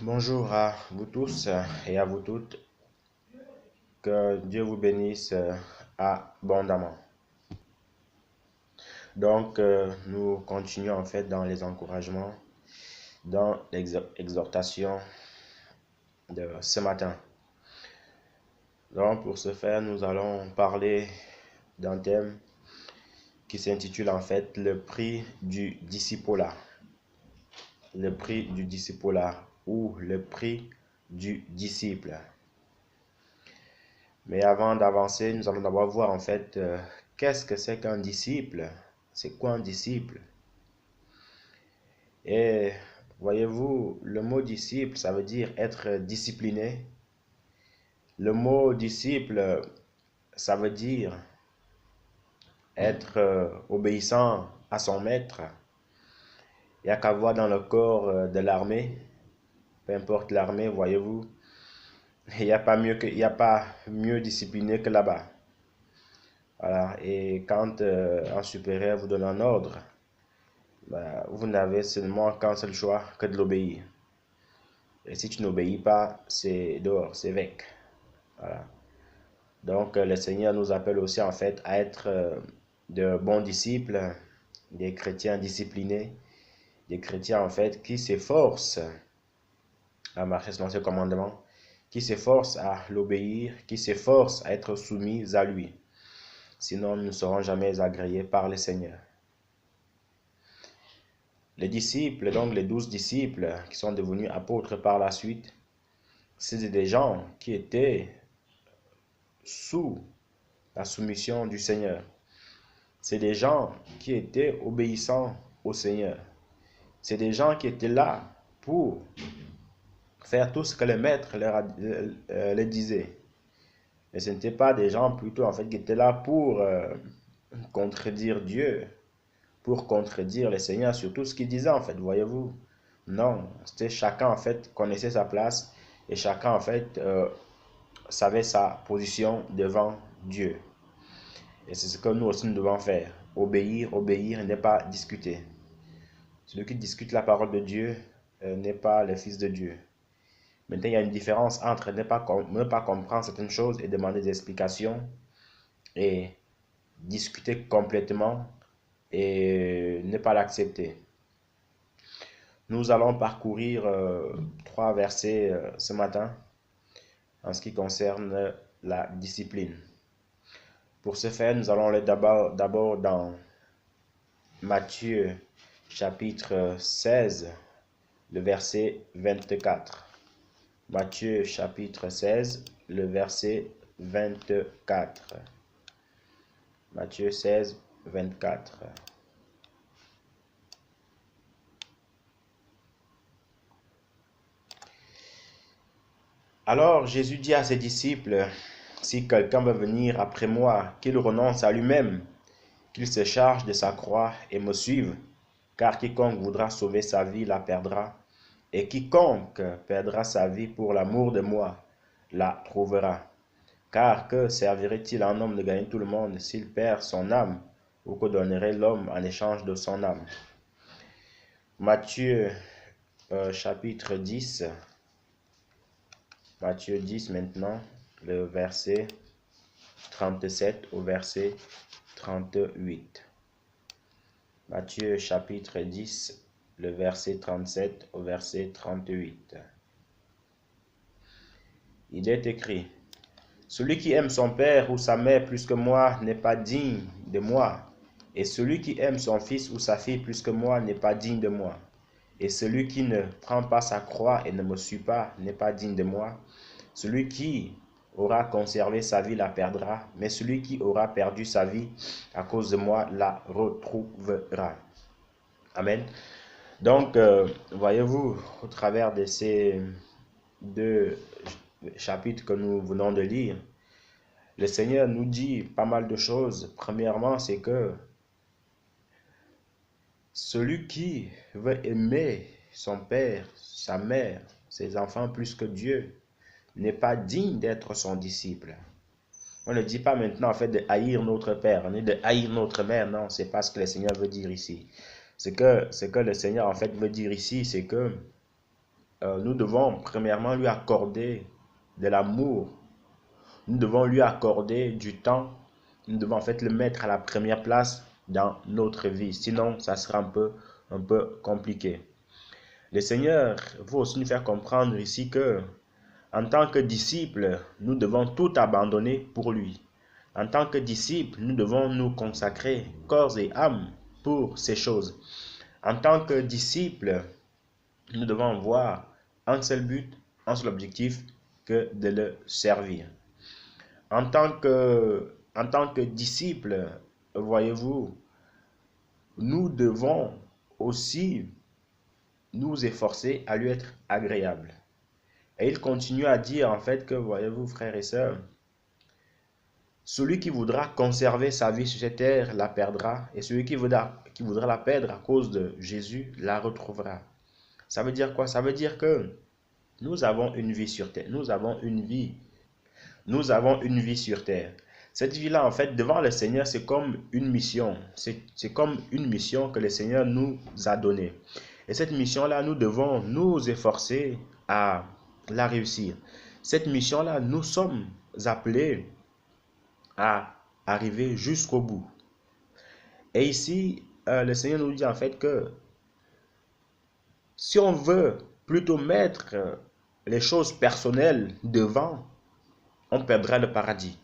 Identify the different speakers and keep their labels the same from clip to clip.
Speaker 1: Bonjour à vous tous et à vous toutes. Que Dieu vous bénisse abondamment. Donc, nous continuons en fait dans les encouragements, dans l'exhortation de ce matin. Donc, pour ce faire, nous allons parler d'un thème qui s'intitule en fait le prix du discipulat. Le prix du discipulat ou le prix du disciple. Mais avant d'avancer, nous allons d'abord voir en fait qu'est-ce que c'est qu'un disciple? C'est quoi un disciple? Et voyez-vous, le mot disciple, ça veut dire être discipliné. Le mot disciple, ça veut dire être obéissant à son maître. Il n'y a qu'à voir dans le corps de l'armée, peu importe l'armée, voyez-vous, il n'y a pas mieux discipliné que là-bas. Voilà. Et quand un supérieur vous donne un ordre, vous n'avez seulement qu'un seul choix que de l'obéir. Et si tu n'obéis pas, c'est dehors, c'est vec. Voilà. Donc le Seigneur nous appelle aussi en fait à être de bons disciples, des chrétiens disciplinés, des chrétiens en fait qui s'efforcent à marcher selon ses commandements, qui s'efforcent à l'obéir, qui s'efforcent à être soumis à lui. Sinon, nous ne serons jamais agréés par le Seigneur. Les disciples, donc les 12 disciples qui sont devenus apôtres par la suite, c'est des gens qui étaient sous la soumission du Seigneur. C'est des gens qui étaient obéissants au Seigneur. C'est des gens qui étaient là pour faire tout ce que le maître leur disait. Et ce n'étaient pas des gens plutôt en fait qui étaient là pour contredire Dieu, pour contredire le Seigneur sur tout ce qu'il disait en fait, voyez-vous. Non, c'était chacun en fait connaissait sa place et chacun en fait savait sa position devant Dieu. Et c'est ce que nous aussi nous devons faire. Obéir, obéir et ne pas discuter. Celui qui discute la parole de Dieu n'est pas le Fils de Dieu. Maintenant, il y a une différence entre ne pas comprendre certaines choses et demander des explications et discuter complètement et ne pas l'accepter. Nous allons parcourir 3 versets ce matin en ce qui concerne la discipline. Pour ce faire, nous allons aller d'abord dans Matthieu chapitre 16, le verset 24. Matthieu chapitre 16, le verset 24. Matthieu 16, 24. Alors Jésus dit à ses disciples, si quelqu'un veut venir après moi, qu'il renonce à lui-même, qu'il se charge de sa croix et me suive, car quiconque voudra sauver sa vie la perdra, et quiconque perdra sa vie pour l'amour de moi la trouvera. Car que servirait-il à un homme de gagner tout le monde s'il perd son âme, ou que donnerait l'homme en échange de son âme? Matthieu chapitre 10. Matthieu 10 maintenant, le verset 37 au verset 38. Matthieu chapitre 10, le verset 37 au verset 38. Il est écrit, « Celui qui aime son père ou sa mère plus que moi n'est pas digne de moi, et celui qui aime son fils ou sa fille plus que moi n'est pas digne de moi. Et celui qui ne prend pas sa croix et ne me suit pas n'est pas digne de moi. Celui qui aura conservé sa vie la perdra, mais celui qui aura perdu sa vie à cause de moi la retrouvera. » Amen. Donc, voyez-vous, au travers de ces 2 chapitres que nous venons de lire, le Seigneur nous dit pas mal de choses. Premièrement, c'est que celui qui veut aimer son père, sa mère, ses enfants plus que Dieu, n'est pas digne d'être son disciple. On ne dit pas maintenant en fait de haïr notre père, ni de haïr notre mère, non, c'est pas ce que le Seigneur veut dire ici. Ce que le Seigneur en fait veut dire ici, c'est que nous devons premièrement lui accorder de l'amour. Nous devons lui accorder du temps. Nous devons en fait le mettre à la première place dans notre vie. Sinon, ça sera un peu compliqué. Le Seigneur veut aussi nous faire comprendre ici que, en tant que disciples, nous devons tout abandonner pour lui. En tant que disciples, nous devons nous consacrer corps et âme pour ces choses. En tant que disciples, nous devons avoir un seul but, un seul objectif, que de le servir. En tant que disciples, voyez-vous, nous devons aussi nous efforcer à lui être agréable. Et il continue à dire en fait que, voyez-vous, frères et sœurs, celui qui voudra conserver sa vie sur cette terre la perdra, et celui qui voudra la perdre à cause de Jésus la retrouvera. Ça veut dire quoi? Ça veut dire que nous avons une vie sur terre. Nous avons une vie sur terre. Cette vie-là, en fait, devant le Seigneur, c'est comme une mission. C'est comme une mission que le Seigneur nous a donnée. Et cette mission-là, nous devons nous efforcer à la réussir. Cette mission-là, nous sommes appelés à arriver jusqu'au bout. Et ici, le Seigneur nous dit en fait que si on veut plutôt mettre les choses personnelles devant, on perdra le paradis.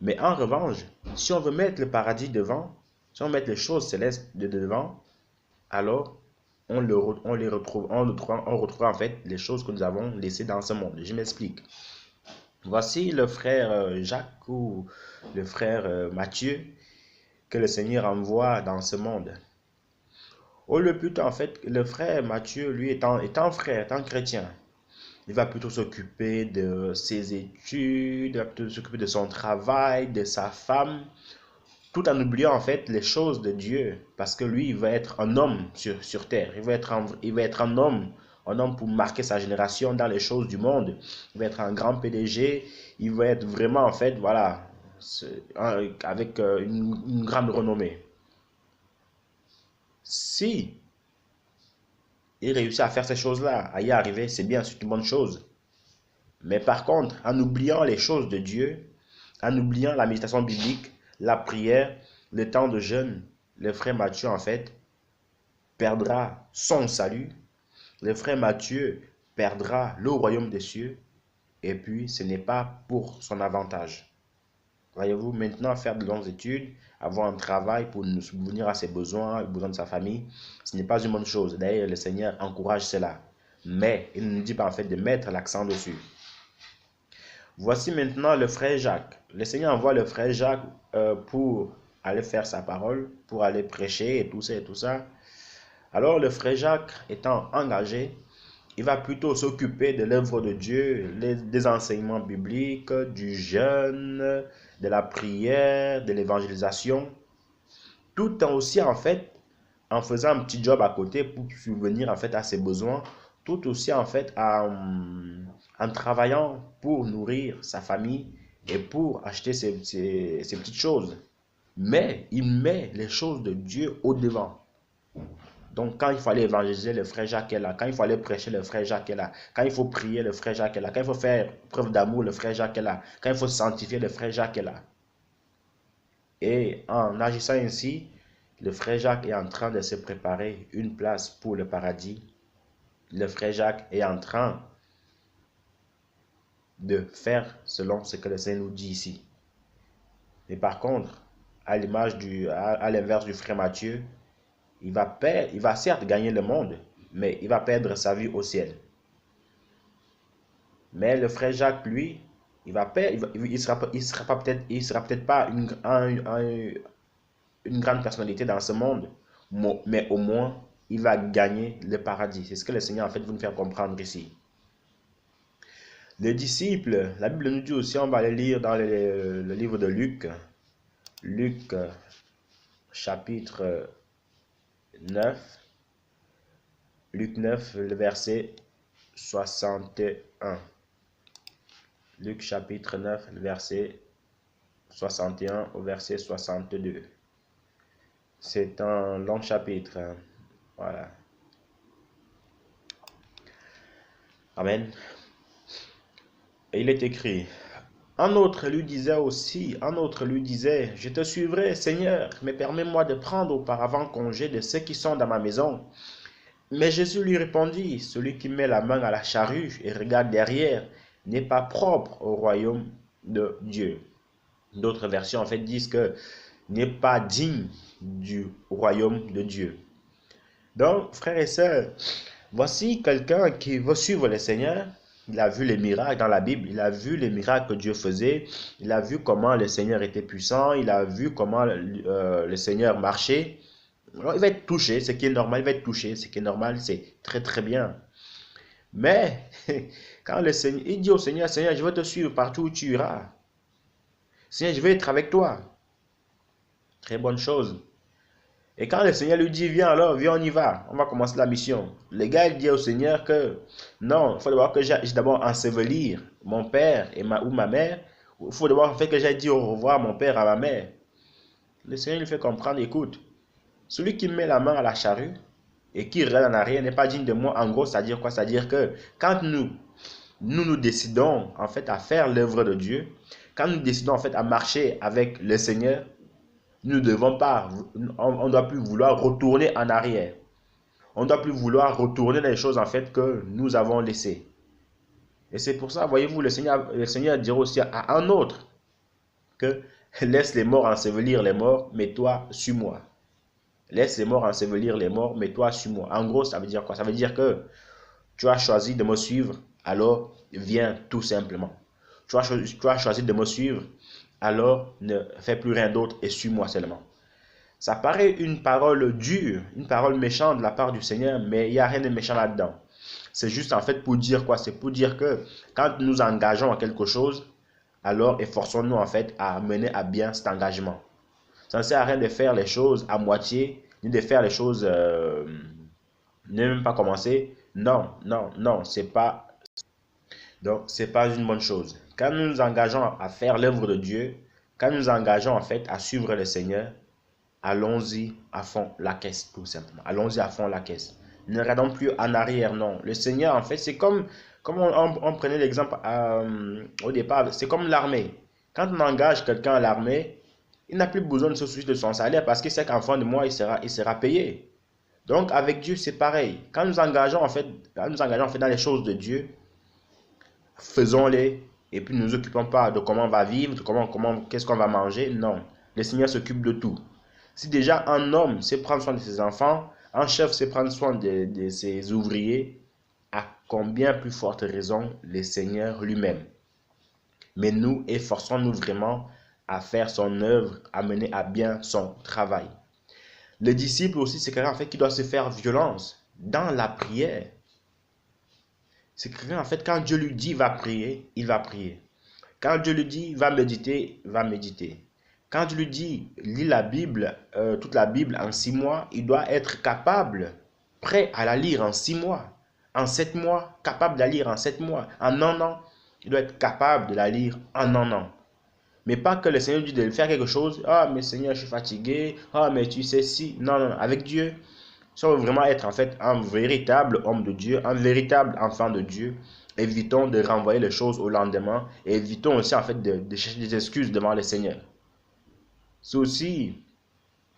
Speaker 1: Mais en revanche, si on veut mettre le paradis devant, si on met les choses célestes devant, alors on retrouvera en fait les choses que nous avons laissées dans ce monde. Je m'explique. Voici le frère Jacques ou le frère Matthieu que le Seigneur envoie dans ce monde. Au lieu plutôt, en fait, le frère Matthieu, lui, étant frère, étant chrétien, il va plutôt s'occuper de ses études, il va plutôt s'occuper de son travail, de sa femme, tout en oubliant en fait les choses de Dieu, parce que lui, il va être un homme sur terre, il va être un homme pour marquer sa génération dans les choses du monde, il va être un grand PDG, il va être vraiment en fait, voilà, avec une grande renommée. Si il réussit à faire ces choses-là, à y arriver, c'est bien, c'est une bonne chose. Mais par contre, en oubliant les choses de Dieu, en oubliant la méditation biblique, la prière, le temps de jeûne, le frère Matthieu, en fait, perdra son salut. Le frère Matthieu perdra le royaume des cieux. Et puis, ce n'est pas pour son avantage. Voyez-vous, maintenant, faire de longues études, avoir un travail pour nous subvenir à ses besoins, aux besoins de sa famille, ce n'est pas une bonne chose. D'ailleurs, le Seigneur encourage cela. Mais il ne nous dit pas en fait de mettre l'accent dessus. Voici maintenant le frère Jacques. Le Seigneur envoie le frère Jacques pour aller faire sa parole, pour aller prêcher et tout ça et tout ça. Alors le frère Jacques étant engagé, il va plutôt s'occuper de l'œuvre de Dieu, des enseignements bibliques, du jeûne, de la prière, de l'évangélisation, tout en aussi en fait en faisant un petit job à côté pour subvenir en fait à ses besoins, tout aussi en fait en travaillant pour nourrir sa famille et pour acheter ces petites choses. Mais il met les choses de Dieu au devant. Donc, quand il fallait évangéliser, le frère Jacques est là. Quand il fallait prêcher, le frère Jacques est là. Quand il faut prier, le frère Jacques est là. Quand il faut faire preuve d'amour, le frère Jacques est là. Quand il faut se sanctifier, le frère Jacques est là. Et en agissant ainsi, le frère Jacques est en train de se préparer une place pour le paradis. Le frère Jacques est en train de faire selon ce que le Seigneur nous dit ici. Mais par contre, à l'inverse du frère Matthieu, il va certes gagner le monde, mais il va perdre sa vie au ciel. Mais le frère Jacques, lui, il sera peut-être pas une grande personnalité dans ce monde, mais au moins, il va gagner le paradis. C'est ce que le Seigneur, en fait, veut nous faire comprendre ici. Les disciples, la Bible nous dit aussi, on va aller lire dans le livre de Luc, Luc chapitre 9, Luc 9, le verset 61. Luc chapitre 9, le verset 61 au verset 62. C'est un long chapitre. Voilà. Amen. Et il est écrit, un autre lui disait aussi, je te suivrai, Seigneur, mais permets-moi de prendre auparavant congé de ceux qui sont dans ma maison. Mais Jésus lui répondit, celui qui met la main à la charrue et regarde derrière n'est pas propre au royaume de Dieu. D'autres versions en fait disent que n'est pas digne du royaume de Dieu. Donc, frères et sœurs, voici quelqu'un qui veut suivre le Seigneur. Il a vu les miracles dans la Bible, il a vu les miracles que Dieu faisait, il a vu comment le Seigneur était puissant, il a vu comment le Seigneur marchait. Alors, il va être touché, ce qui est normal, il va être touché, ce qui est normal, c'est très très bien. Mais, quand le Seigneur, il dit au Seigneur, Seigneur, je vais te suivre partout où tu iras. Seigneur, je vais être avec toi. Très bonne chose. Et quand le Seigneur lui dit, viens alors, viens, on y va, on va commencer la mission. Le gars, il dit au Seigneur que, non, il faut d'abord que j'aille d'abord ensevelir mon père ou ma mère. Il faut d'abord en fait que j'aille dire au revoir à mon père, à ma mère. Le Seigneur lui fait comprendre, écoute, celui qui met la main à la charrue et qui regarde en arrière n'est pas digne de moi. En gros, c'est-à-dire quoi? C'est-à-dire que quand nous décidons en fait à faire l'œuvre de Dieu, quand nous décidons en fait à marcher avec le Seigneur, nous ne devons pas, on ne doit plus vouloir retourner en arrière. On ne doit plus vouloir retourner les choses en fait que nous avons laissées. Et c'est pour ça, voyez-vous, le Seigneur dira aussi à un autre que laisse les morts ensevelir les morts, mais toi, suis-moi. Laisse les morts ensevelir les morts, mais toi, suis-moi. En gros, ça veut dire quoi? Ça veut dire que tu as choisi de me suivre, alors viens tout simplement. Tu as choisi de me suivre, alors ne fais plus rien d'autre et suis-moi seulement. Ça paraît une parole dure, une parole méchante de la part du Seigneur, mais il n'y a rien de méchant là-dedans. C'est juste en fait pour dire quoi? C'est pour dire que quand nous engageons à quelque chose, alors efforçons-nous en fait à mener à bien cet engagement. Ça ne sert à rien de faire les choses à moitié, ni de faire les choses, ne même pas commencer. Non, non, non, c'est pas, donc c'est pas une bonne chose. Quand nous nous engageons à faire l'œuvre de Dieu, quand nous nous engageons en fait à suivre le Seigneur, allons-y à fond la caisse, tout simplement. Allons-y à fond la caisse. Ne regardons plus en arrière, non. Le Seigneur, en fait, c'est comme on prenait l'exemple au départ, c'est comme l'armée. Quand on engage quelqu'un à l'armée, il n'a plus besoin de se soucier de son salaire parce qu'il sait qu'en fin de mois, il sera payé. Donc, avec Dieu, c'est pareil. Quand nous engageons, en fait, dans les choses de Dieu, faisons-les et puis ne nous occupons pas de comment on va vivre, de qu'est-ce qu'on va manger. Non. Le Seigneur s'occupe de tout. Si déjà un homme sait prendre soin de ses enfants, un chef sait prendre soin de ses ouvriers, à combien plus forte raison le Seigneur lui-même. Mais nous, efforçons-nous vraiment à faire son œuvre, à mener à bien son travail. Le disciple aussi, c'est quelqu'un en fait qui doit se faire violence dans la prière. C'est quelqu'un en fait, quand Dieu lui dit va prier, il va prier. Quand Dieu lui dit va méditer, il va méditer. Quand Dieu lui dit lis la Bible, toute la Bible en 6 mois, il doit être capable, prêt à la lire en 6 mois, en 7 mois, capable de la lire en 7 mois, en un an. Il doit être capable de la lire en un an. Mais pas que le Seigneur lui dit de faire quelque chose. Ah, mais Seigneur, je suis fatigué. Ah, mais tu sais si. Non, non, non. Avec Dieu, si on veut vraiment être en fait un véritable homme de Dieu, un véritable enfant de Dieu, évitons de renvoyer les choses au lendemain et évitons aussi en fait de chercher des excuses devant le Seigneur. C'est aussi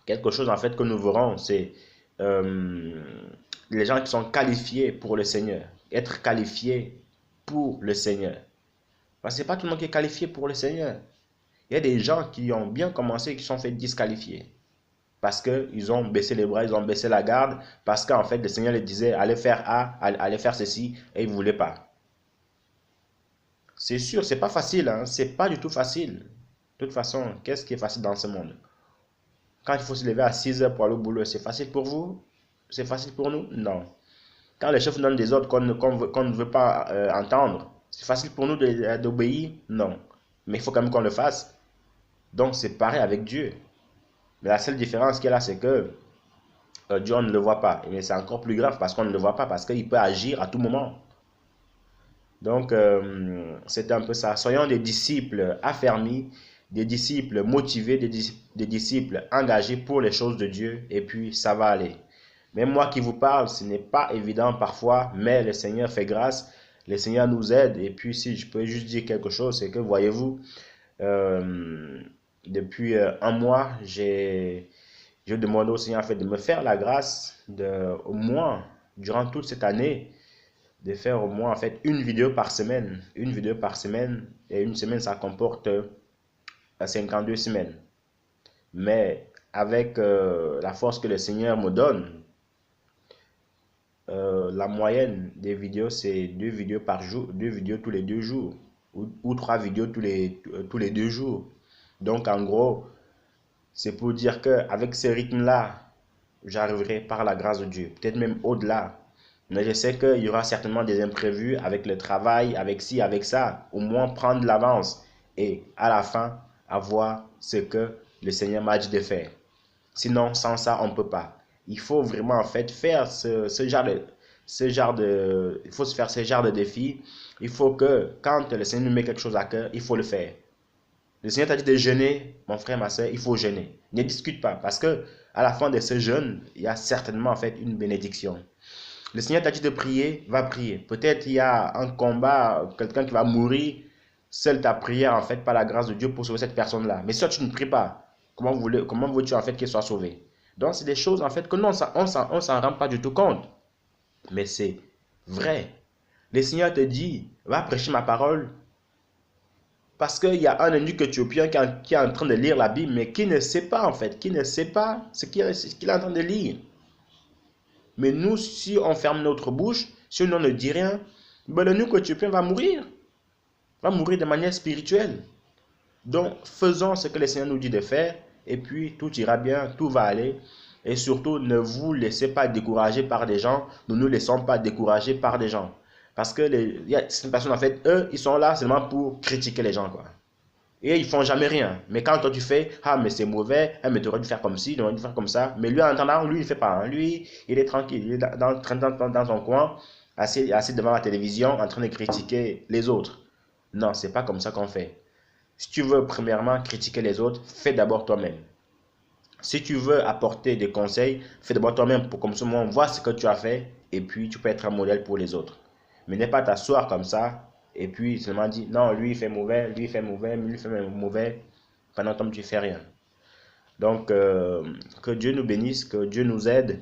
Speaker 1: quelque chose en fait que nous verrons, c'est les gens qui sont qualifiés pour le Seigneur, être qualifiés pour le Seigneur. Parce que ce n'est pas tout le monde qui est qualifié pour le Seigneur. Il y a des gens qui ont bien commencé et qui sont fait disqualifier. Parce qu'ils ont baissé les bras, ils ont baissé la garde, parce qu'en fait le Seigneur les disait allez faire A, allez faire ceci, et ils ne voulaient pas. C'est sûr, c'est pas facile, hein? C'est pas du tout facile. De toute façon, qu'est-ce qui est facile dans ce monde? Quand il faut se lever à 6 heures pour aller au boulot, c'est facile pour vous? C'est facile pour nous? Non. Quand les chefs donnent des ordres qu'on ne veut pas entendre, c'est facile pour nous d'obéir? Non. Mais il faut quand même qu'on le fasse. Donc c'est pareil avec Dieu. Mais la seule différence qu'il y a là, c'est que Dieu, on ne le voit pas. Mais c'est encore plus grave parce qu'on ne le voit pas, parce qu'il peut agir à tout moment. Donc, c'est un peu ça. Soyons des disciples affermis, des disciples motivés, des disciples engagés pour les choses de Dieu, et puis ça va aller. Même moi qui vous parle, ce n'est pas évident parfois, mais le Seigneur fait grâce. le Seigneur nous aide. Et puis, si je peux juste dire quelque chose, c'est que, voyez-vous, depuis un mois, je demande au Seigneur en fait, de me faire la grâce de, au moins, durant toute cette année, de faire au moins en fait une vidéo par semaine. Une vidéo par semaine. Et une semaine, ça comporte 52 semaines. Mais avec la force que le Seigneur me donne, la moyenne des vidéos, c'est 2 vidéos par jour, 2 vidéos tous les 2 jours, ou 3 vidéos tous les 2 jours. Donc en gros, c'est pour dire qu'avec ce rythme-là, j'arriverai par la grâce de Dieu, peut-être même au-delà. Mais je sais qu'il y aura certainement des imprévus avec le travail, avec ci, avec ça. Au moins prendre l'avance et à la fin, avoir ce que le Seigneur m'a dit de faire. Sinon, sans ça, on ne peut pas. Il faut vraiment en fait faire il faut se faire ce genre de défi. Il faut que quand le Seigneur nous met quelque chose à cœur, il faut le faire. Le Seigneur t'a dit de jeûner, mon frère, ma soeur, il faut jeûner. Ne discute pas, parce que à la fin de ce jeûne, il y a certainement en fait une bénédiction. Le Seigneur t'a dit de prier, va prier. Peut-être il y a un combat, quelqu'un qui va mourir, seule ta prière en fait, par la grâce de Dieu pour sauver cette personne-là. Mais si tu ne pries pas, comment veux-tu en fait qu'il soit sauvé? Donc c'est des choses en fait que non, on s'en rend pas du tout compte. Mais c'est vrai. Le Seigneur te dit, va prêcher ma parole. Parce qu'il y a un eunuque éthiopien qui est en train de lire la Bible, mais qui ne sait pas en fait, qui ne sait pas ce qu'il est en train de lire. Mais nous, si on ferme notre bouche, si on ne dit rien, ben l'eunuque éthiopien va mourir de manière spirituelle. Donc, faisons ce que le Seigneur nous dit de faire, et puis tout ira bien, tout va aller. Et surtout, ne vous laissez pas décourager par des gens, ne nous laissons pas décourager par des gens. Parce que il y a certaines personnes, en fait, eux, ils sont là seulement pour critiquer les gens, quoi. Et ils font jamais rien. Mais quand toi tu fais, ah mais c'est mauvais, ah mais tu aurais dû faire comme ci, tu aurais dû faire comme ça. Mais lui en attendant, lui il fait pas. Hein. Lui, il est tranquille, il est dans son coin, assis devant la télévision, en train de critiquer les autres. Non, c'est pas comme ça qu'on fait. Si tu veux premièrement critiquer les autres, fais d'abord toi-même. Si tu veux apporter des conseils, fais d'abord toi-même pour comme ça on voit ce que tu as fait et puis tu peux être un modèle pour les autres. Mais n'aie pas t'asseoir comme ça et puis seulement dire non, lui il fait mauvais, lui il fait mauvais, lui il fait mauvais pendant que tu fais rien. Donc que Dieu nous bénisse, que Dieu nous aide.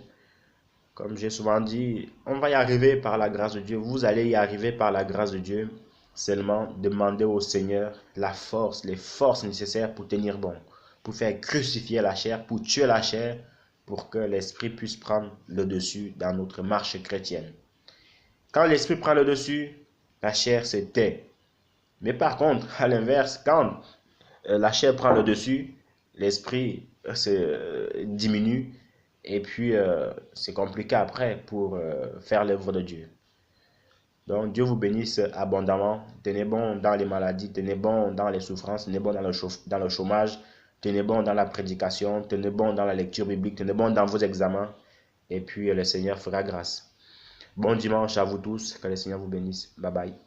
Speaker 1: Comme j'ai souvent dit, on va y arriver par la grâce de Dieu. Vous allez y arriver par la grâce de Dieu. Seulement demandez au Seigneur la force, les forces nécessaires pour tenir bon, pour faire crucifier la chair, pour tuer la chair, pour que l'esprit puisse prendre le dessus dans notre marche chrétienne. Quand l'esprit prend le dessus, la chair se tait. Mais par contre, à l'inverse, quand la chair prend le dessus, l'esprit se diminue et puis c'est compliqué après pour faire l'œuvre de Dieu. Donc Dieu vous bénisse abondamment. Tenez bon dans les maladies, tenez bon dans les souffrances, tenez bon dans le chômage, tenez bon dans la prédication, tenez bon dans la lecture biblique, tenez bon dans vos examens et puis le Seigneur fera grâce. Bon dimanche à vous tous, que le Seigneur vous bénisse. Bye bye.